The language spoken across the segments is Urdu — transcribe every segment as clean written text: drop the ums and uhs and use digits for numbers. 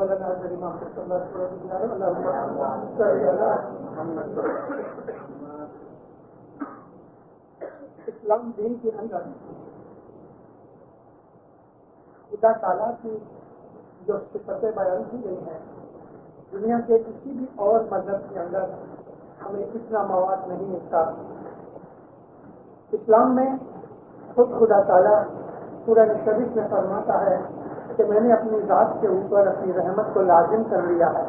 لنا جريمة صلى الله عليه وسلم اللهم صل على محمد. اسلام دین کے اندر خدا تعالیٰ کی جو صفتیں بیان کی گئی ہیں دنیا کے کسی بھی اور مذہب کے اندر ہمیں اتنا مواد نہیں ملتا. اسلام میں خود خدا تعالیٰ قرآن شریف میں فرماتا ہے کہ میں نے اپنی ذات کے اوپر اپنی رحمت کو لازم کر لیا ہے.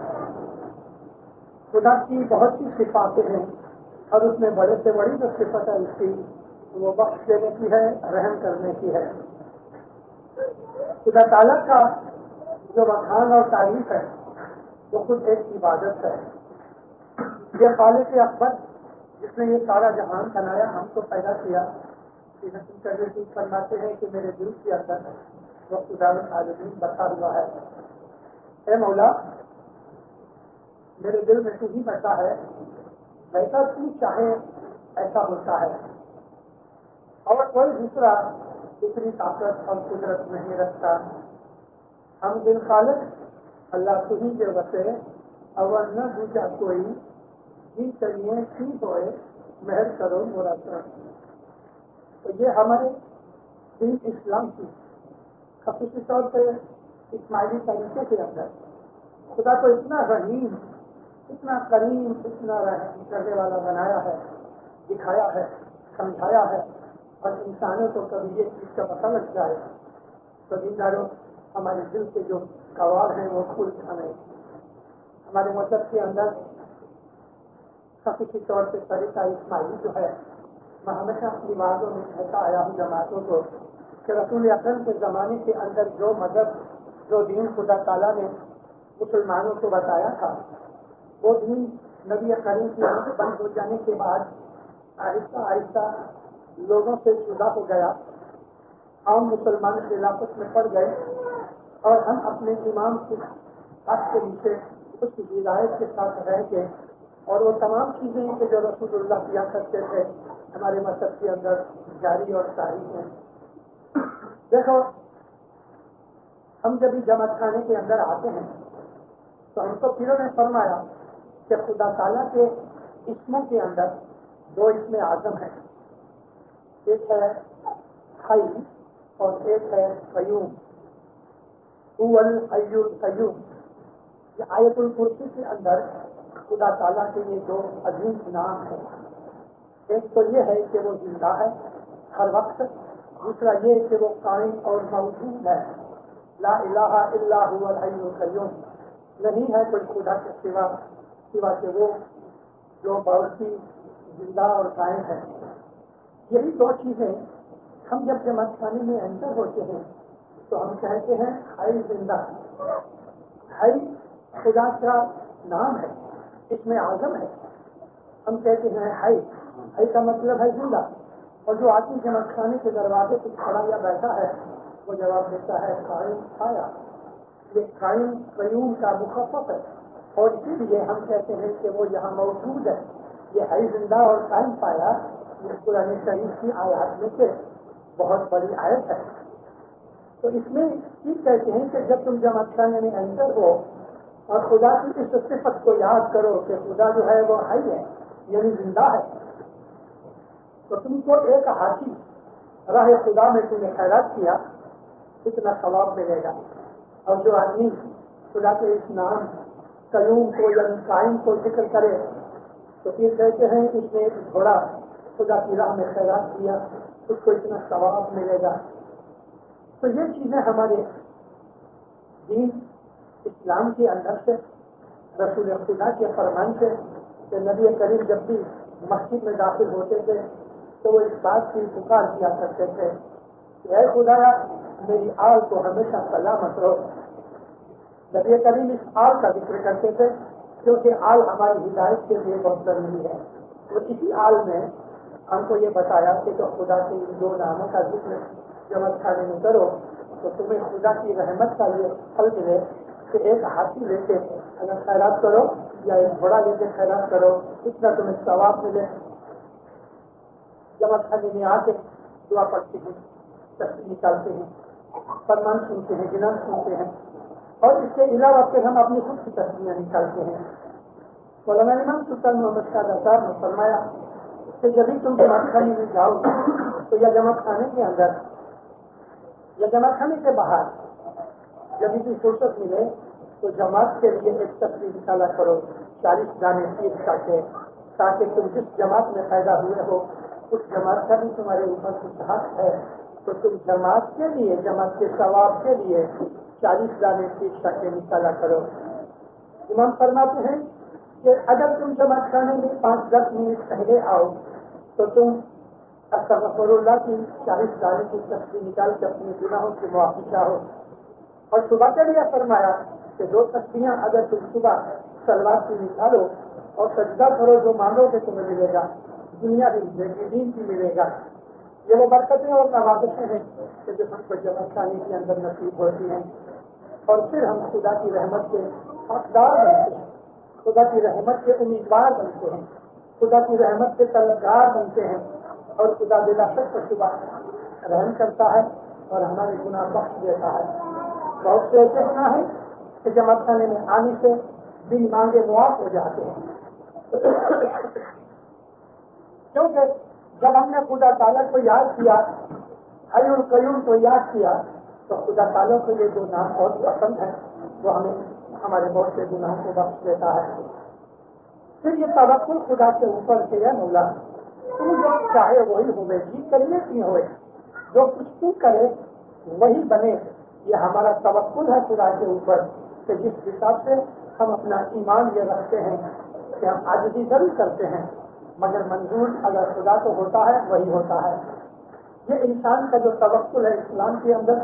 خدا کی بہت سی صفاتیں ہیں اور اس میں بڑے سے بڑی جو صفت ہے اس کی وہ بخش دینے کی ہے, رحم کرنے کی ہے. خدا تعالیٰ کا جو بخان اور تعریف ہے وہ خود ایک عبادت ہے. یہ خالق اکبر جس نے یہ سارا جہان بنایا, ہم کو پیدا کیا, فرماتے ہیں کہ میرے دل کے اندر وہ خدا العالمین بسا ہوا ہے. اے مولا میرے دل میں تو ہی بسا ہے, ویسا تو چاہے ایسا ہوتا ہے, اور کوئی دوسرا اتنی طاقت اور قدرت نہیں رکھتا. ہم دل خالق اللہ تو ہی کے بسے اور نہ دوسرا کوئی جی چاہیے ٹھیک ہوئے مہر کرو مورا کرو. تو یہ ہمارے دین اسلام کی خصوصی طور پہ اسماعیلی طریقے کے اندر خدا کو اتنا رحیم, اتنا کریم, اتنا رحم کرنے والا بنایا ہے, دکھایا ہے, سمجھایا ہے, اور انسانوں کو کبھی یہ چیز کا پتہ لگ جائے تو دینداروں ہمارے دل کے جو کواڑ ہیں وہ کھل جائیں. ہمارے مذہب کے اندر خصوصی طور پہ طریقہ اسماعیلی جو ہے, میں ہمیشہ اپنی باتوں میں کہتا آیا ہوں جماعتوں کو کہ رسول اکرم کے زمانے کے اندر جو مذہب, جو دین خدا تعالیٰ نے مسلمانوں کو بتایا تھا وہ دین نبی کریم کی آنکھ بند ہو جانے کے بعد آہستہ آہستہ لوگوں سے جدا ہو گیا. ہم مسلمان خلافت میں پڑ گئے اور ہم اپنے امام کی ہاتھ کے نیچے اس کی ہدایت کے ساتھ رہ گئے, اور وہ تمام چیزیں کہ جو رسول اللہ کیا کرتے تھے ہمارے مذہب کے اندر جاری اور ساری ہیں. دیکھو ہم جب جماعت خانے کے اندر آتے ہیں تو ہم کو پیروں نے فرمایا کہ خدا تعالیٰ کے اسموں کے اندر دو اسم اعظم ہیں, ایک ہے حی اور ایک ہے قیوم. هو الحی القیوم. یہ آیت الکرسی کے اندر خدا تعالیٰ کے یہ دو عظیم نام ہیں. ایک تو یہ ہے کہ وہ زندہ ہے ہر وقت, دوسرا یہ کہ وہ قائم اور موجود ہے. لا الہ الا هو الحی القیوم. نہیں ہے کوئی خدا کے سوا کہ وہ جو باوقی زندہ اور قائم ہے. یہی دو چیزیں ہم جب جماعت خانے میں انٹر ہوتے ہیں تو ہم کہتے ہیں حی زندہ. حی خدا کا نام ہے, اس میں اعظم ہے. ہم کہتے ہیں حی کا مطلب ہے زندہ, اور جو آدمی جماعت خانے کے دروازے پہ کھڑا یا بیٹھا ہے وہ جواب دیتا ہے قائم آیا. یہ قائم قیوم کا مخفف ہے, اور اسی لیے ہم کہتے ہیں کہ وہ یہاں موجود ہے. یہ حی زندہ اور قائم پایا یہ قرآن شریف کی آیات میں سے بہت بڑی آیت ہے. تو اس میں یہ کہتے ہیں کہ جب تم جماعت خانے میں انٹر ہو اور خدا کی اس صفت کو یاد کرو کہ خدا جو ہے وہ حی ہے یعنی زندہ ہے, تو تم کو ایک ہاتھی راہ خدا میں تم نے خیرات کیا اتنا ثواب ملے گا. اور جو آدمی خدا کے اس نام قیوم کو یعنی قائم کو ذکر کرے تو پھر کہتے ہیں اس نے ایک گھوڑا خدا کی راہ میں خیرات کیا, اس کو اتنا ثواب ملے گا. تو یہ چیزیں ہمارے دین اسلام کے اندر سے رسول خدا کے فرمان سے کہ نبی کریم جب بھی مسجد میں داخل ہوتے تھے تو وہ اس بات کی پکار کیا کرتے تھے کہ اے خدایا میری آل کو ہمیشہ سلامت رہو. نبی کریم اس آل کا ذکر کرتے تھے کیونکہ آل ہماری ہدایت کے لیے بہت ضروری ہے. تو اسی آل میں ہم کو یہ بتایا کہ جو خدا کے ان دو ناموں کا ذکر جماعت خانے میں کرو تو تمہیں خدا کی رحمت کا یہ پھل ملے کہ ایک ہاتھی لے کے اگر خیرات کرو یا ایک گھوڑا لے کے خیرات کرو اتنا تمہیں ثواب ملے. جماعت خانے میں آ کے دعا پڑھتے ہیں, تصویر نکالتے ہیں, فرمان سنتے ہیں, گناہ سنتے ہیں, اور اس کے علاوہ پھر ہم اپنی خود کی تصویریں نکالتے ہیں. مولانا امام سلطان محمد شاہ رضا نے فرمایا کہ جب بھی تم جماعت خانے میں جاؤ تو یا جماعت خانے کے اندر یا جماعت خانے کے باہر جب بھی فرصت ملے تو جماعت کے لیے ایک تصویر نکالا کرو 40 دانے تیر کا کے، تاکہ تم جس جماعت میں پیدا ہوئے ہو اس جماعت کا بھی تمہارے اوپر کچھ حق ہے، تو تم جماعت کے لیے، جماعت کے ثواب کے لیے 40 دانے تیر کا کے نکالا کرو. امام فرماتے ہیں کہ اگر تم جماعت خانے میں 5-10 منٹ پہلے آؤ تو تم استغفر اللہ کی 40 دانے کی تصویر نکال کے اپنے گناہوں کی معافی چاہو. اور صبح کے لیے فرمایا کہ 2 تصویریں اگر تم صبح سلوات کی نکالو اور سجدہ کرو، جو مانگو گے تمہیں ملے گا، دنیا بھی ملے گی، دین بھی ملے گا. یہ وہ برکتیں اور نوازشیں ہیں کہ جو ہم کو جماعت خانے کے اندر نصیب ہوتی ہیں، اور پھر ہم خدا کی رحمت کے حقدار بنتے ہیں، خدا کی رحمت کے امیدوار بنتے ہیں، خدا کی رحمت کے طلبگار بنتے ہیں، اور خدا بلا شک و شبہ رحم کرتا ہے اور ہمارے گناہ بخش دیتا ہے. بہت سے ایسے گناہ ہیں کہ جماعت خانے میں آنے سے بن مانگے معاف ہو جاتے ہیں. کیونکہ جب ہم نے خدا تعالیٰ کو یاد کیا، حی القیوم کو یاد کیا، تو خدا تعالیٰ کو یہ جو نام بہت پسند ہے وہ ہمیں ہمارے بہت سے گناہوں کو بخش دیتا ہے. پھر یہ توکل خدا کے اوپر کہ یا مولا تم جو چاہے وہی ہوئے، جی کریے نہیں ہوئے، جو کچھ تو کرے وہی بنے. یہ ہمارا توکل ہے خدا کے اوپر کہ جس حساب سے ہم اپنا ایمان یہ رکھتے ہیں کہ ہم عاجزی ضرور کرتے ہیں، مگر منظور اگر خدا کو ہوتا ہے وہی ہوتا ہے. یہ انسان کا جو توکل ہے اسلام کے اندر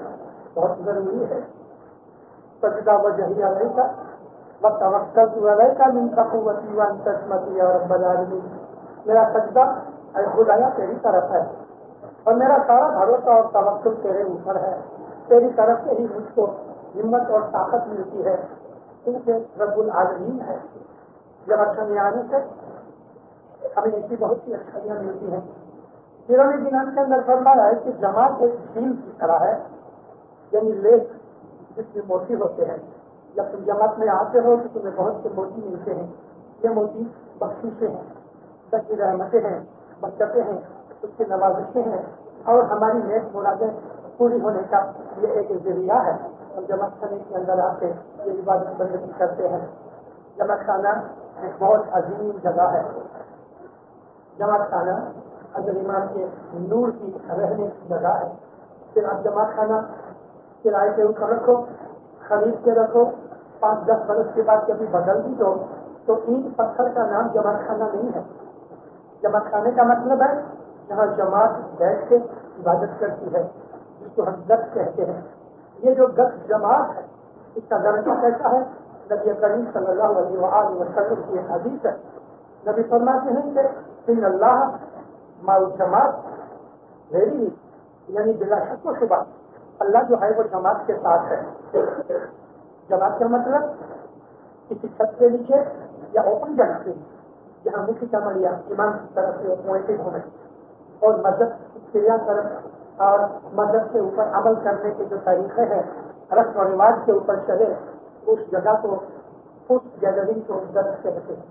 بہت ضروری ہے. سجدہ وجہی علیہ کا وتوکلت علیک من قوتی وانت عصمتی یا رب العالمین. میرا سجدہ اے خدایا تیری طرف ہے اور میرا سارا بھروسہ اور توکل تیرے اوپر ہے. تیری طرف سے ہی مجھ کو ہمت اور طاقت ملتی ہے، کیونکہ رب العالمین ہے. جب اچھا آنے سے ہمیں ایسی بہت سی اچھائیاں ملتی ہیں. پیرانی دینان کے اندر فرمایا ہے کہ جماعت ایک جھیل کی طرح ہے، یعنی لیک جس میں موتی ہوتے ہیں. جب تم جماعت میں آتے ہو تو تمہیں بہت سے موتی ملتے ہیں. یہ موتی بخششیں ہیں، خدا کی رحمتیں ہیں، برکتیں ہیں، اس کی نوازشیں ہیں، اور ہماری نیک مرادیں پوری ہونے کا یہ ایک ذریعہ ہے. ہم جماعت خانے کے اندر آ کے یہ عبادت بندگی کرتے ہیں. جماعت خانہ ایک بہت عظیم جگہ ہے. جماعت خانہ حضرت امام کے نور کی رہنے کی جگہ ہے. پھر آپ جماعت خانہ کرائے کے اوپر رکھو، خرید کے رکھو، 5-10 برس کے بعد کبھی بدل بھی دو تو اینٹ پتھر کا نام جماعت خانہ نہیں ہے. جماعت خانے کا مطلب ہے جہاں جماعت بیٹھ کے عبادت کرتی ہے، جس کو ہم گت کہتے ہیں. یہ جو گت جماعت ہے اس کا درجہ کیسا ہے؟ نبی کریم صلی اللہ علیہ وآلہ وسلم کی ایک حدیث ہے. نبی فرماتے ہیں کہ ان اللہ مع الجماعت ویری، یعنی بلا شک و شبہ اللہ جو ہے وہ جماعت کے ساتھ ہے. جماعت کا مطلب کسی چھت کے نیچے یا اوپن جگہ سے جہاں مکھی کمریا امام کی طرف سے اپوائنٹڈ ہونے اور مذہب کریا طرف اور مذہب کے اوپر عمل کرنے کے جو طریقے ہیں، رسم و رواج کے اوپر چلے، اس جگہ کو، اس گیدرنگ کو درد کہتے ہیں.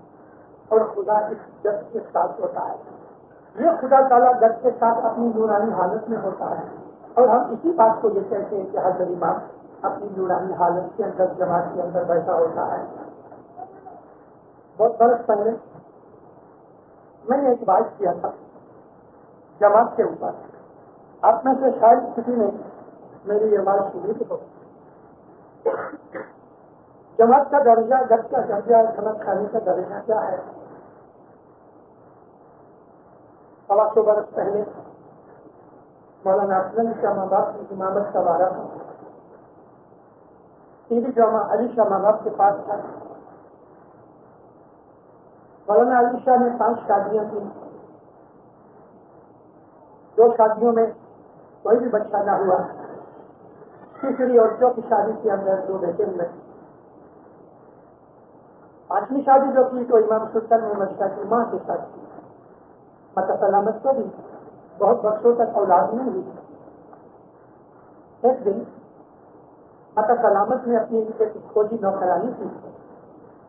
اور خدا اس درد کے ساتھ ہوتا ہے. یہ خدا تعالیٰ درد کے ساتھ اپنی نورانی حالت میں ہوتا ہے. اور ہم اسی بات کو یہ کہتے ہیں کہ حضرت امام اپنی نورانی حالت کے اندر جماعت کے اندر بیٹھا ہوتا ہے. بہت برس پہلے میں نے ایک بات کیا تھا جماعت کے اوپر. آپ میں سے شاید کسی نے میری یہ بات سنی تو جماعت کا درجہ، گت کا درجہ، جماعت خانے کا درجہ کیا ہے؟ 125 برس پہلے مولانا افضل شاہ مہاب کی امامت کا وارہ تھا. سیدھی جامع علی شاہ مہاب کے پاس تھا. مولانا علی شاہ نے 5 شادیاں کی. 2 شادیوں میں کوئی بھی بچہ نہ ہوا. تیسری اور چوتھی شادی کے اندر 2 بیٹے ہوئے. 5ویں شادی جو کی تو امام سلطان محمد شاہ کی ماں کے ساتھ کی. متا سلامت کو بھی بہت برسوں تک اولاد نہیں ہوئی. ایک دن ماتا سلامت نے اپنی ایک فوجی نوکرانی تھی،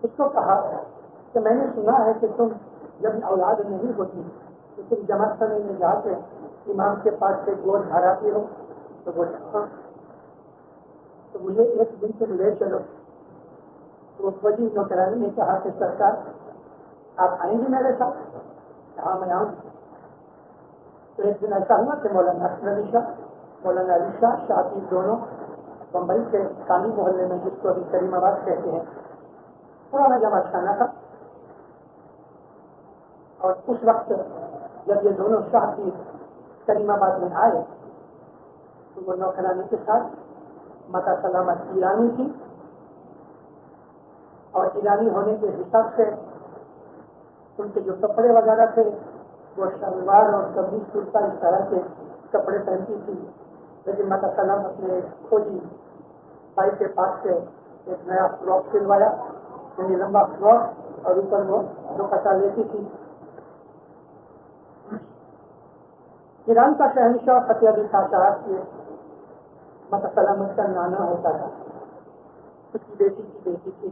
اس کو کہا کہ میں نے سنا ہے کہ تم جب اولاد نہیں ہوتی تو تم جماعت خانے میں جا کے امام کے پاس سے گود بھراتی ہو، تو وہ کہا تو مجھے ایک دن تم لے چلو۔ تو وہ فوجی نوکرانی نے کہا کہ سرکار آپ آئیں گی میرے ساتھ؟ کہا میں آؤں گی۔ تو ایک دن ایسا ہوا کہ مولانا اسد علی شاہ، مولانا علی شاہ شاطی دونوں بمبئی کے کانی محلے میں، جس کو ابھی کریم آباد کہتے ہیں، پرانا جماعت خانہ تھا، اور اس وقت جب یہ دونوں شاہ کی کریم آباد میں آئے تو وہ نوکرانی کے ساتھ ماتا سلامت ایرانی تھی، اور ایرانی ہونے کے حساب سے ان کے جو کپڑے وغیرہ تھے وہ شلوار اور قمیض کرتا اس طرح کے کپڑے پہنتی تھی، لیکن ماتا سلامت نے ایک فوجی بھائی کے پاس سے ایک نیا فراک سلوایا، یعنی لمبا فراک، اور اوپر وہ دوپٹہ لیتی تھی۔ ایران کا شہنشاہ فتح علی شاہ صاحب کے ماتا سلامت کا نانا ہوتا تھا، اس کی بیٹی تھی۔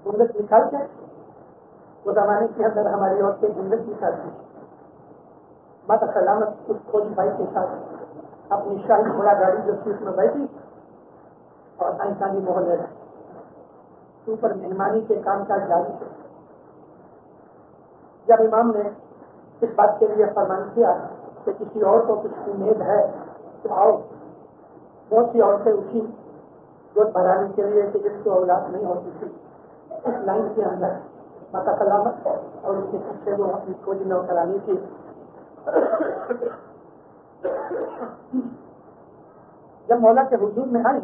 گنگت نکال کے وہ زمانے کے اندر ہماری عورتیں گنگت نکالتی تھی، ماتا سلامت اس فوجی بھائی کے ساتھ اپنی شاہی گھوڑا گاڑی جو تھی اس میں بیٹھی اور سائنسانی محلے میں اوپر مہمانی کے کام کاج جاری تھے۔ جب امام نے اس بات کے لیے فرمان کیا کہ کسی اور کو کچھ امید ہے تو آؤ، بہت سی عورتیں اٹھی گود بھرانے کے لیے کہ جس کو اولاد نہیں ہوتی تھی۔ اس لائن کے اندر ماتا سلامت اور اس کے پیچھے وہ اپنی فوجی نوکرانی تھی۔ جب مولا کے حضور میں آئی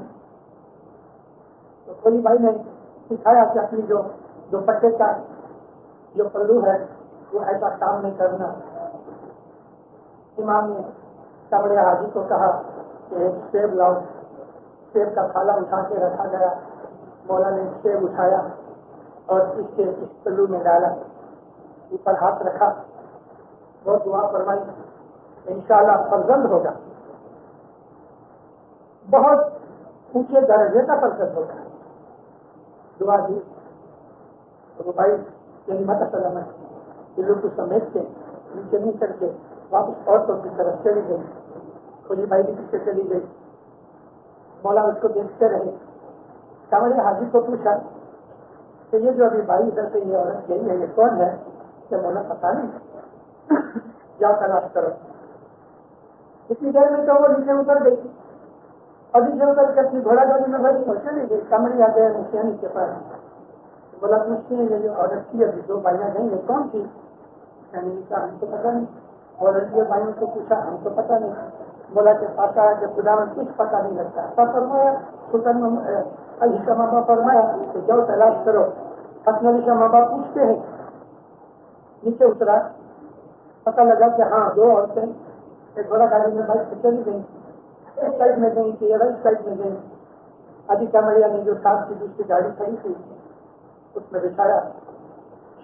تو فوجی بھائی نے سکھایا کہ اپنی جو دوپٹے کا جو پلو ہے وہ ایسا کام نہیں کرنا۔ امام نے کمڑے حاجی کو کہا کہ ایک سیب لاؤ، سیب کا تھالا اٹھا کے رکھا گیا، مولا نے سیب اٹھایا اور اس کے اس پلو میں ڈالا، اوپر ہاتھ رکھا، بہت دعا فرمائی، انشاءاللہ فرزند ہوگا، بہت اونچے درجے کا فرزند ہوگا، دعا دی۔ تو وہ بھائی یعنی ماتا سلامت دلوں کو سمیٹ کے نیچے نہیں کر کے واپس عورتوں کی طرف چلی گئی، کھولی بھائی بھی پیچھے چلی گئی، مولا اس کو دیکھتے رہے۔ کمڑے حاجی کو پوچھا کہ یہ جو ابھی بھائی ادھر سے یہ عورت گئی ہے یہ کون ہے؟ کہ مولا پتا نہیں، جاؤ تلاش کرو۔ اتنی دیر میں تو وہ نیچے اتر گئی، اور نیچے اتر کے اپنی گھوڑا گاڑی میں بیٹھی اور چلی گئی۔ کمڑے آ گئے مکھیانی کے پاس، بولا پوچھتے ہیں یہ جو عورت تھی ابھی دو بھائیاں گئی یہ کون تھی؟ یعنی کہا ہم کو پتا نہیں۔ عورت کے بھائیوں کو پوچھا، ہم کو پتا نہیں۔ بولا کہ پتا ہے کہ خدا میں کچھ پتا نہیں لگتا۔ ایسا فرمایا سلطان علی کا ماں باپ فرمایا کہ جاؤ تلاش کرو۔ حسن علی کا ماں باپ پوچھتے ہیں، نیچے اترا، پتا لگا کہ ہاں دو عورتیں ایک بڑا گاڑی میں بائک سے چلی گئی، اس سائڈ میں گئی کہ اس سائڈ میں گئی۔ ابھی کمریا نے جو ساتھ کی دوسری گاڑی کھڑی تھی اس میں بچھایا،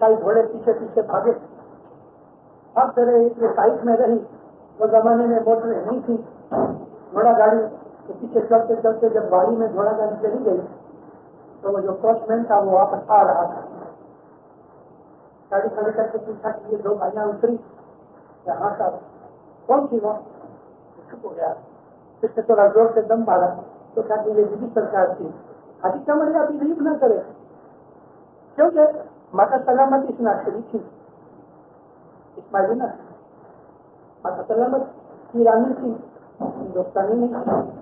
شاہی گھوڑے پیچھے پیچھے بھاگے، اب تیرے اتنے سائڈ میں رہی۔ وہ زمانے میں موٹریں نہیں تھی، گھوڑا گاڑی کے پیچھے چلتے چلتے جب باڑی میں گھوڑا گاڑی چلی گئی تو وہ جو کوچ مین تھا وہ واپس آ رہا تھا، گاڑی کھڑے کر کے پوچھا کہ یہ دو بھائیاں اتری؟ کہ ہاں صاحب۔ کون تھی وہ؟ چپ ہو گیا، اس نے تھوڑا زور سے دم مارا تو کہا کہ یہ بھی سرکار تھی۔ حاجی کمریا تکلیف نہ کرے، کیونکہ ماتا سلامت اس ناخری تھی، اسماعیلی نہ تھی، ماتا سلامت ایرانی تھی، ہندوستانی نہیں تھی۔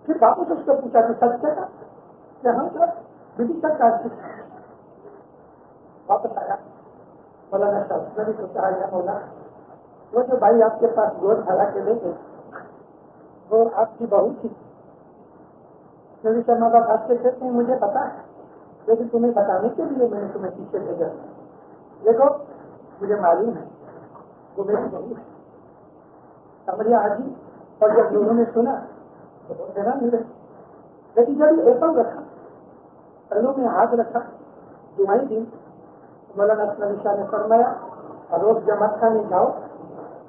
پھر واپس اس کو پوچھا کہ سچ کہا کہ ہم سر بھی سرکار تھی۔ واپس آیا، مولانا شاہ نے کو کہا یا مولا وہ جو بھائی آپ کے پاس گود بھرا کے لے گئے وہ آپ کی بہو تھی؟ نبی شرما باپ آپ کے کہتے ہیں مجھے پتا ہے، لیکن تمہیں بتانے کے لیے میں نے تمہیں پیچھے بھیجا۔ دیکھو مجھے معلوم ہے وہ میری بہو ہے۔ کمریا حاجی اور جب لوگوں نے سنا تو بہت حیران ہوئے، لیکن جب یہ ایپل رکھا، پہلوں میں ہاتھ رکھا، دعائیں دی، مولانا اسد علی شاہ نے فرمایا روز جماعت خانے جاؤ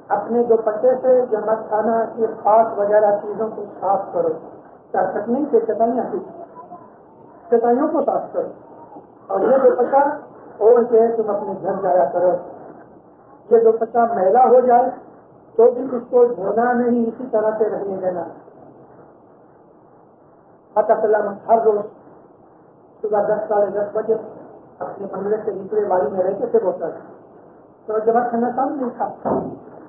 اپنے دوپٹے سے جماعت خانہ کی خاص وغیرہ چیزوں کو صاف کرو. نہیں سے چٹائیوں کو صاف کرو. اور یہ دوپٹہ اوڑھ کے تم اپنے گھر جایا کرو. یہ دوپٹہ میلا ہو جائے تو بھی اس کو دھونا نہیں, اسی طرح سے رہنے دینا. ہر روز صبح 10 بجے اپنے کمرے سے دوسرے باری میں رہتے تھے. وہ تو جماعت خانہ کام نہیں تھا.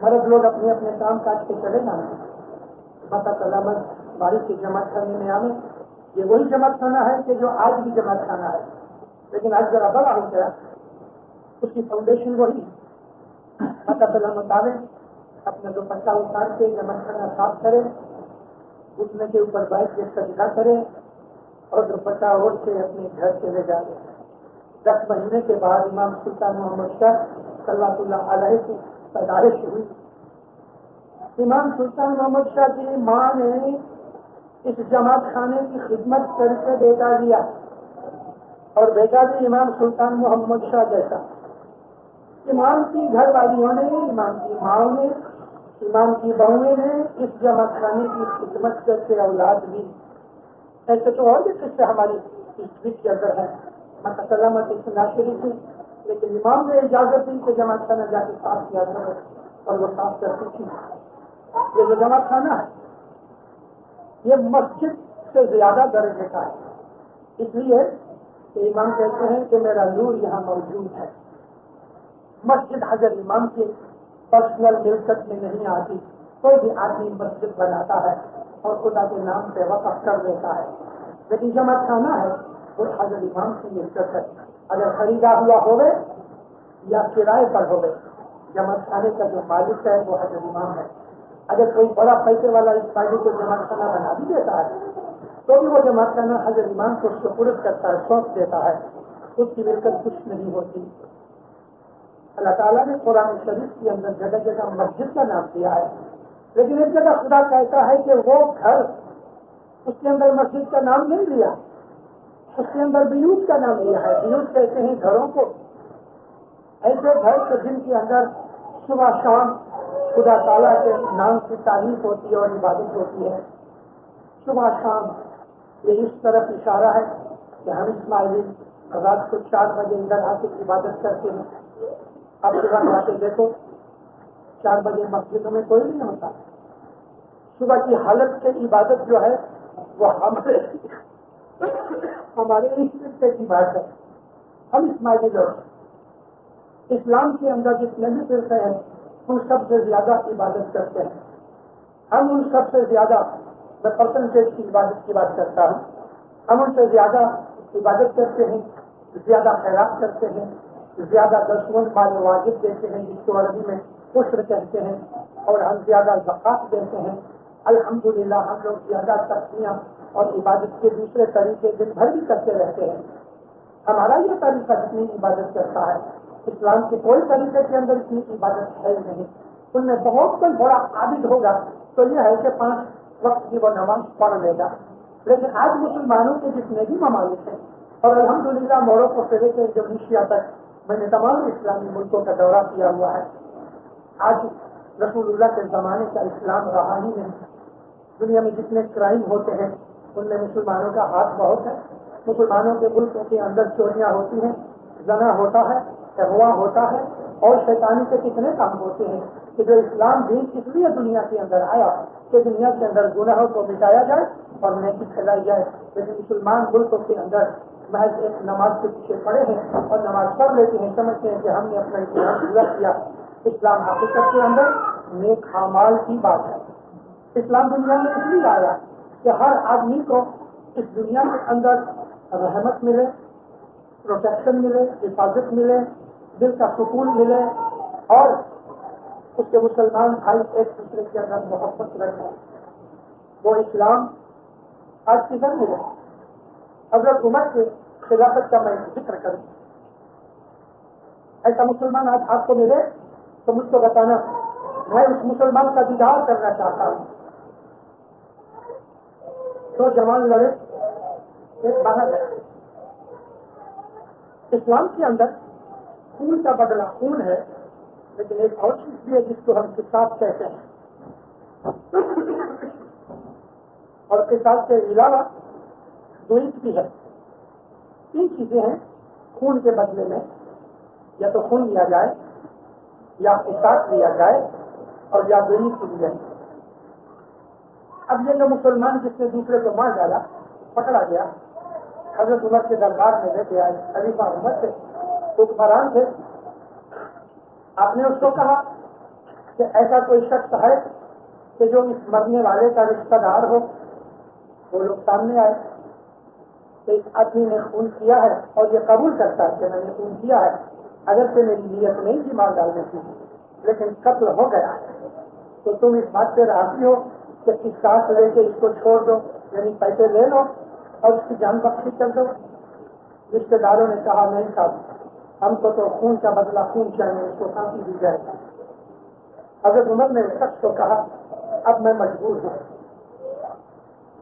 مرد لوگ اپنے اپنے کام کاج کے چلے جانا. بارش کی جماعت خانے میں آنے. یہ وہی جماعت خانہ ہے کہ جو آج بھی جماعت خانہ ہے, لیکن آج ذرا بڑا ہو گیا. اس کی فاؤنڈیشن وہی. اپنا دوپٹہ اتار کے جماعت خانہ صاف کرے, گھٹنے کے اوپر بیٹھ کے سجدہ کرے اور دوپٹہ اوڑھ کے اپنے گھر چلے جائے. 10 مہینے کے بعد امام سلطان محمد شاہ صلی اللہ علیہ کی پیدائش ہوئی. امام سلطان محمد شاہ کی ماں نے اس جماعت خانے کی خدمت کر کے بیٹا دیا, اور بیٹا بھی امام سلطان محمد شاہ جیسا. امام کی گھر والیوں نے, امام کی ماں نے, امام کی بہویں نے اس جماعت خانے کی خدمت کر کے اولاد دی. ایسے تو اور بھی قصے ہماری ہسٹری کے اندر ہے. مسلمت اس ناشری تھی, لیکن امام نے اجازت دی کہ جماعت خانہ جا کے صاف کیا کرو, اور وہ صاف کرتی تھی. یہ جو جماعت خانہ ہے یہ مسجد سے زیادہ درجے کا ہے, اس لیے کہ امام کہتے ہیں کہ میرا نور یہاں موجود ہے. مسجد حضرت امام کی پرسنل ملکت میں نہیں آتی. کوئی بھی آدمی مسجد بناتا ہے اور خدا کے نام پہ وقف کر دیتا ہے, لیکن جماعت خانہ ہے وہ حضرت امام کی ملکت ہے. اگر خریدا ہوا ہوئے یا کرائے پر ہوئے, جماعت خانے کا جو مالک ہے وہ حضرت امام ہے. اگر کوئی بڑا پیسے والا اس پارٹی کو جماعت خانہ بنا بھی دیتا ہے تو بھی وہ جماعت خانہ حضرت امام کو سپرد کرتا ہے, سونپ دیتا ہے. اس کی ملکت کچھ نہیں ہوتی. اللہ تعالیٰ نے قرآن شریف کے اندر جگہ جگہ مسجد کا نام دیا ہے, لیکن ایک جگہ خدا کہتا ہے کہ وہ گھر, اس کے اندر مسجد کا نام نہیں لیا, اس کے اندر بیوت کا نام لیا ہے. بیوت کہتے ہیں گھروں کو, ایسے گھر کے جن کے اندر صبح شام خدا تعالیٰ کے نام کی تعریف ہوتی ہے اور عبادت ہوتی ہے. صبح شام یہ اس طرف اشارہ ہے کہ ہم اسماعیلی رات کو 4 بجے ادھر آ کے عبادت کرتے ہیں. اب صبح جا کے دیکھو 4 بجے مسجدوں میں کوئی نہیں ہوتا. صبح کی حالت سے عبادت جو ہے وہ ہمارے رشتے کی بات ہے. ہم اسماعیلی لوگ اسلام کے اندر جتنے بھی فرقے ہیں ان سب سے زیادہ عبادت کرتے ہیں. ہم ان سب سے زیادہ, میں پرسنٹیج کی عبادت کی بات کرتا ہوں, ہم ان سے زیادہ عبادت کرتے ہیں, زیادہ خیرات کرتے ہیں, زیادہ دشمن مال واجب دیتے ہیں جس کو عربی میں عشر کہتے ہیں, اور ہم زیادہ زکات دیتے ہیں. الحمدللہ ہم لوگ زیادہ تسبیح اور عبادت کے دوسرے طریقے دن بھر بھی کرتے رہتے ہیں. ہمارا یہ طریقہ جتنی عبادت کرتا ہے اسلام کے کوئی طریقے کے اندر اتنی عبادت ہے نہیں. ان میں بہت کوئی بڑا عابد ہوگا تو یہ ہے کہ 5 وقت کی وہ نماز پڑھ لے گا, لیکن آج مسلمانوں کے جتنے بھی ممالک ہیں, اور الحمدللہ موروکو سے لے کے انڈونیشیا تک میں نے تمام اسلامی ملکوں کا دورہ کیا ہوا ہے, آج رسول اللہ کے زمانے کا اسلام رہا ہی نہیں. دنیا میں جتنے کرائم ہوتے ہیں ان میں مسلمانوں کا ہاتھ بہت ہے. مسلمانوں کے ملکوں کے اندر چوریاں ہوتی ہیں, زنا ہوتا ہے, اغوا ہوتا ہے, اور شیطانی کے کتنے کام ہوتے ہیں کہ جو اسلام دین اس لیے دنیا کے اندر آیا کہ دنیا کے اندر گناہوں کو مٹایا جائے اور نیکی پھیلائی جائے. لیکن مسلمان ملکوں کے اندر محض ایک نماز کے پیچھے پڑے ہیں اور نماز پڑھ لیتے ہیں, سمجھتے ہیں کہ ہم نے اپنا اسلام پورا کیا. اسلام حقیقت کے اندر نیک اعمال کی بات ہے. اسلام دنیا میں اس لیے آیا کہ ہر آدمی کو اس دنیا کے اندر رحمت ملے, پروٹیکشن ملے, حفاظت ملے, دل کا سکون ملے, اور اس کے مسلمان بھائی ایک دوسرے کے اندر محبت رکھیں. وہ اسلام آج کدھر ملے؟ حضرت عمر کے خلافت کا میں ذکر کروں, ایسا مسلمان آج آپ کو ملے تو مجھ کو بتانا, میں اس مسلمان کا دیدار کرنا چاہتا ہوں. تو جوان لڑے ایک باہر ہے. اسلام کے اندر خون کا بدلہ خون ہے, لیکن ایک اور چیز بھی ہے جس کو ہم قصاص کہتے ہیں، اور قصاص کے علاوہ دوئیت بھی ہے. 3 چیزیں ہیں خون کے بدلے میں، یا تو خون لیا جائے، یا قصاص لیا جائے، اور یا دوئیت لی جائے. اب یہ جو مسلمان جس نے دوسرے کو مار ڈالا پکڑا گیا، حضرت عمر کے دربار میں لے کے آئے. خلیفہ عمر تھے، حکمران تھے. آپ نے اس کو کہا کہ ایسا کوئی شخص ہے کہ جو اس مرنے والے کا رشتہ دار ہو. وہ لوگ سامنے آئے کہ اس آدمی نے خون کیا ہے اور یہ قبول کرتا ہے کہ میں نے خون کیا ہے، اگرچہ میری نیت نہیں تھی مار ڈالنے کی، لیکن قتل ہو گیا ہے. تو تم اس بات سے راضی ہو کہ قصاص لے کے اس کو چھوڑ دو، یعنی پیسے لے لو اور اس کی جان بخشی کر دو؟ رشتے داروں نے کہا نہیں صاحب، ہم کو تو خون کا بدلہ خون چاہیے، اس کو پھانسی دی جائے. حضرت عمر نے اس شخص کو کہا اب میں مجبور ہوں،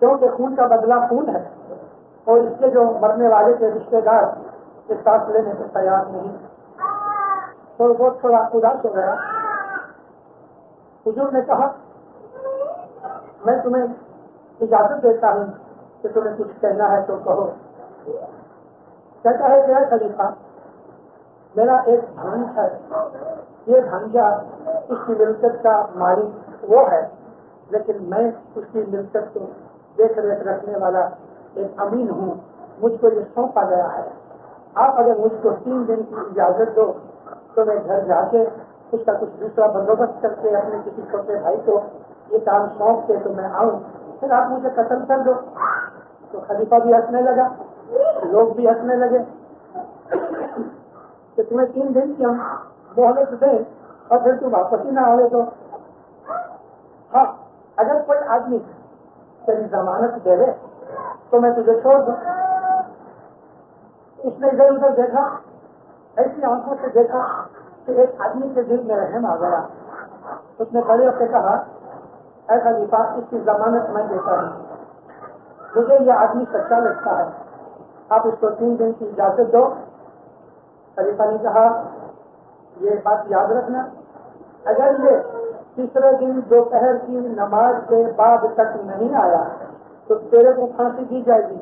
کیونکہ خون کا بدلہ خون ہے اور اس کے جو مرنے والے کے رشتے دار قصاص لینے سے تیار نہیں. تو وہ تھوڑا اداس ہو گیا. حضور نے کہا میں تمہیں اجازت دیتا ہوں کہ تمہیں کچھ کہنا ہے تو کہو. کہتا ہے کہ اے خلیفہ، میرا ایک بھانج ہے، یہ بھانجا اس کی ملکت کا مالک وہ ہے، لیکن میں اس کی ملکت کو دیکھ ریکھ رکھنے والا ایک امین ہوں. مجھ کو یہ سونپا گیا ہے. آپ اگر مجھ کو 3 دن کی اجازت دو تو میں گھر جا کے اس کا کچھ دوسرا بندوبست کر کے اپنے کسی چھوٹے بھائی کو یہ کام سونپ کے تو میں آؤں، پھر آپ مجھے قتل کر دو. تو خلیفہ بھی ہنسنے لگا، لوگ بھی ہنسنے لگے کہ تمہیں 3 دن کی ہم مہلت دیں اور پھر تم واپس ہی نہ آئے تو. ہاں، اگر کوئی آدمی تیری ضمانت دے دے تو میں تجھے چھوڑ دوں. اس نے ادھر ادھر دیکھا، ایسی آنکھوں سے دیکھا کہ ایک آدمی کے دل میں رحم آ گیا. اس نے کھڑے ہو کے کہا اے خلیفہ، اس کی ضمانت میں دیتا ہوں، مجھے یہ آدمی سچا لگتا ہے، آپ اس کو 3 دن کی اجازت دو. خلیفہ نے کہا یہ بات یاد رکھنا، اگر یہ تیسرے دن دوپہر کی نماز کے بعد تک نہیں آیا تو تیرے کو پھانسی دی جائے گی.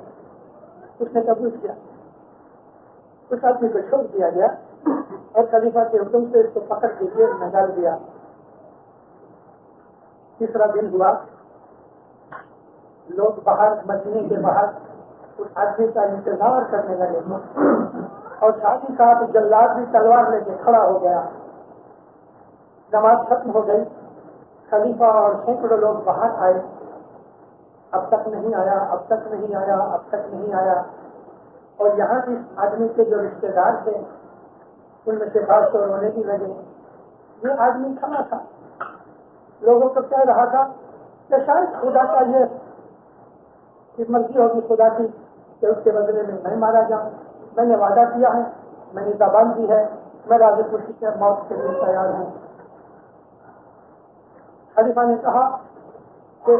اس نے قبول کیا. اس آدمی کو چھوڑ دیا گیا اور خلیفہ کے حکم سے اس کو پکڑ کے جیل میں ڈال دیا. تیسرا دن ہوا، لوگ باہر مدینے کے باہر اس آدمی کا انتظار کرنے لگے اور ساتھ ہی ساتھ جلاد بھی تلوار لے کے کھڑا ہو گیا. نماز ختم ہو گئی، خلیفہ اور سینکڑوں لوگ باہر آئے. اب تک نہیں آیا، اب تک نہیں آیا، اب تک نہیں آیا. اور یہاں اس آدمی کے جو رشتے دار تھے ان میں سے بعض تو رونے بھی لگے. یہ آدمی کھڑا تھا، لوگوں کو کہہ رہا تھا کہ شاید خدا کا یہ مرضی ہوگی خدا کی کہ اس کے بدلے میں مارا جاؤں. میں نے وعدہ کیا ہے، میں نے زبان دی ہے، میں راضی خوشی سے موت کے لیے تیار ہوں. خلیفہ نے کہا کہ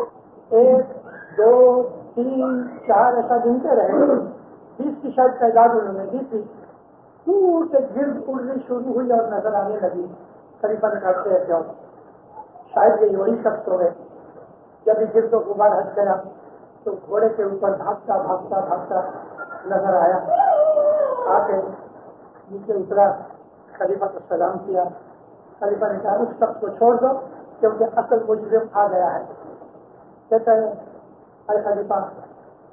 1 2 3 4 ایسا گنتے رہے. 20 کی شاید تعداد انہوں نے دی تھی. دور سے گرد اڑنی شروع ہوئی اور نظر آنے لگی. خلیفہ نے کہا کہ جاؤ، شاید یہ وہی شخص ہو گئے. جب یہ گرد و غبار ہٹ گیا تو گھوڑے کے اوپر بھاگتا بھاگتا بھاگتا نظر آیا. آ کے نیچے اترا، خلیفہ کو سلام کیا. خلیفہ نے کہا اس شخص کو چھوڑ دو کیونکہ اصل مجرم آ گیا ہے. کہتا ہے اے خلیفہ،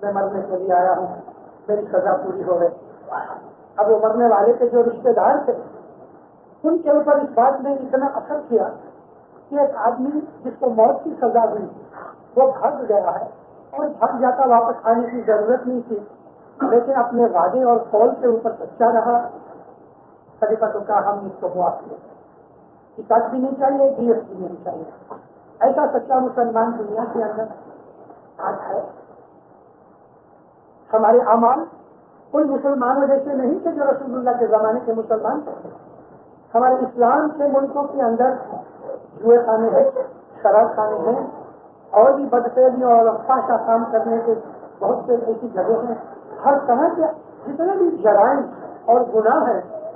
میں مرنے کے لیے آیا ہوں، میری سزا پوری ہو گئی. اب وہ مرنے والے کے جو رشتے دار تھے ان کے اوپر اس بات نے اتنا اثر کیا کہ ایک آدمی جس کو موت کی سزا ہوئی وہ بھاگ گیا ہے، اور بھاگ جاتا واپس آنے کی ضرورت نہیں تھی، لیکن اپنے وعدے اور قول کے اوپر سچا رہا. خلیفہ کو کہا ہم اس کو معاف کریں، قصاص بھی نہیں چاہیے، دیت بھی نہیں چاہیے. ایسا سچا مسلمان دنیا کے اندر آج ہے. ہمارے اعمال ان مسلمانوں جیسے نہیں تھے جو رسول اللہ کے زمانے کے مسلمان تھے. ہمارے اسلام کے ملکوں کے اندر جوئے خانے ہیں، شراب خانے ہیں، اور بھی بدفعلیوں اور فحشہ کام کرنے کے بہت سے ایسی جگہ ہیں. ہر طرح کے جتنے بھی جرائم اور گناہ ہیں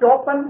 $54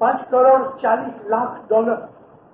$5,40,00,000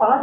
5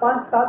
5-7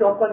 $54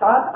7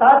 7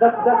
$10-10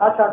8-8,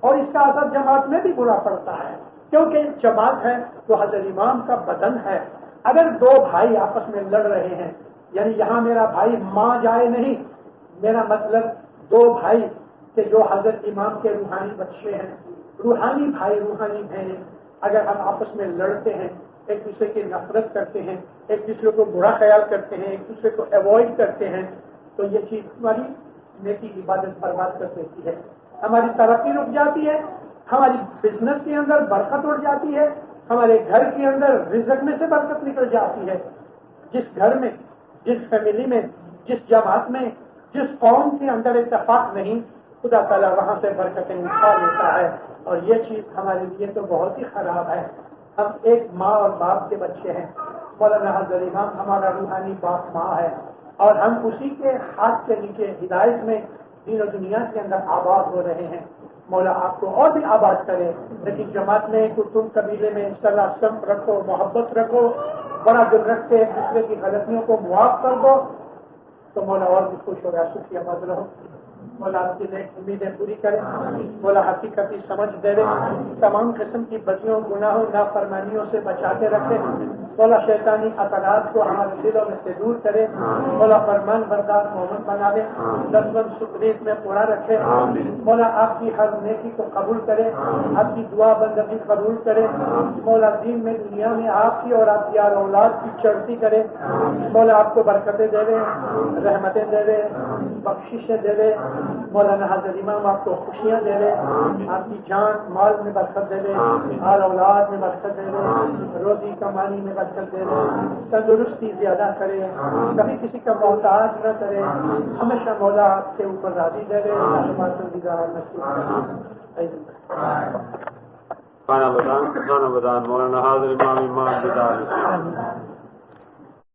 اور اس کا اثر جماعت میں بھی برا پڑتا ہے، کیونکہ جماعت ہے تو حضرت امام کا بدن ہے۔ اگر دو بھائی آپس میں لڑ رہے ہیں، یعنی یہاں میرا بھائی ماں جائے نہیں، میرا مطلب دو بھائی کہ جو حضرت امام کے روحانی بچے ہیں، روحانی بھائی روحانی بہنیں، اگر ہم آپس میں لڑتے ہیں، ایک دوسرے کی نفرت کرتے ہیں، ایک دوسرے کو برا خیال کرتے ہیں، ایک دوسرے کو اوائڈ کرتے ہیں، تو یہ چیز ہماری نیکی عبادت برباد کر دیتی ہے، ہماری ترقی رک جاتی ہے، ہماری بزنس کے اندر برکت اڑ جاتی ہے، ہمارے گھر کے اندر رزق میں سے برکت نکل جاتی ہے۔ جس گھر میں، جس فیملی میں، جس جماعت میں، جس قوم کے اندر اتفاق نہیں، خدا تعالیٰ وہاں سے برکتیں اٹھا لیتا ہے، اور یہ چیز ہمارے لیے تو بہت ہی خراب ہے۔ ہم ایک ماں اور باپ کے بچے ہیں، مولانا حضرت امام ہمارا روحانی باپ ماں ہے، اور ہم اسی کے ہاتھ کے نیچے ہدایت میں دین و دنیا کے اندر آباد ہو رہے ہیں۔ مولا آپ کو اور بھی آباد کرے، لیکن جماعت میں کٹم قبیلے میں صلاح سمت رکھو، محبت رکھو، بڑا دل رکھ کے ایک دوسرے کی غلطیوں کو معاف کر دو، تو مولا اور بھی خوش ہوگا، شکریہ مند رہو۔ مولا آپ کی نیک امیدیں پوری کرے، مولا حقیقتی سمجھ دے دے، تمام قسم کی بدیوں گناہوں نافرمانیوں سے بچاتے رکھے، مولا شیطانی اثرات کو ہمارے دلوں میں سے دور کرے، مولا فرمان بردار مومن بنا دے، دشمن سکریت میں پورا رکھے، مولا آپ کی ہر نیکی کو قبول کرے، آپ کی دعا بندگی قبول کرے، مولا دین میں دنیا میں آپ کی اور آپ کی اولاد کی چڑھتی کرے، مولا آپ کو برکتیں دے دے، رحمتیں دے دے، بخششیں دے دے، مولانا حضرت امام آپ کو خوشیاں دے دے، آپ کی جان مال میں برکت دے دے، اور اولاد میں برکت دے دے، روزی کمانی میں برکت دے دے، تندرستی زیادہ کرے، کبھی کسی کا محتاج نہ کرے، ہمیشہ مولا آپ کے اوپر راضی دے دے، کھانا بدان مولانا حاضر امام بدار